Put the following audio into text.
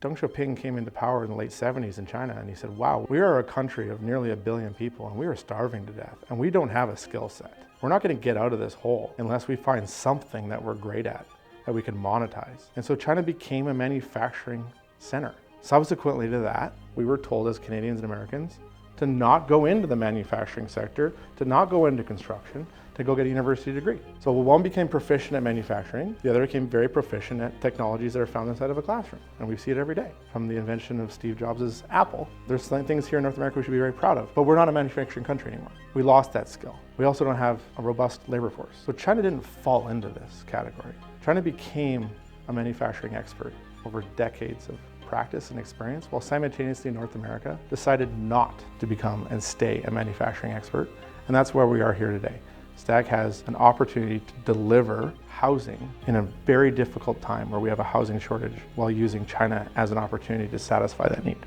Deng Xiaoping came into power in the late 70s in China, and he said, wow, we are a country of nearly 1 billion people and we are starving to death and we don't have a skill set. We're not going to get out of this hole unless we find something that we're great at, that we can monetize. And so China became a manufacturing center. Subsequently to that, we were told as Canadians and Americans to not go into the manufacturing sector, to not go into construction, to go get a university degree. So one became proficient at manufacturing, the other became very proficient at technologies that are found inside of a classroom. And we see it every day. From the invention of Steve Jobs' Apple, there's things here in North America we should be very proud of, but we're not a manufacturing country anymore. We lost that skill. We also don't have a robust labor force. So China didn't fall into this category. China became a manufacturing expert over decades of practice and experience, while simultaneously North America decided not to become and stay a manufacturing expert. And that's where we are here today. STAG has an opportunity to deliver housing in a very difficult time where we have a housing shortage, while using China as an opportunity to satisfy that need.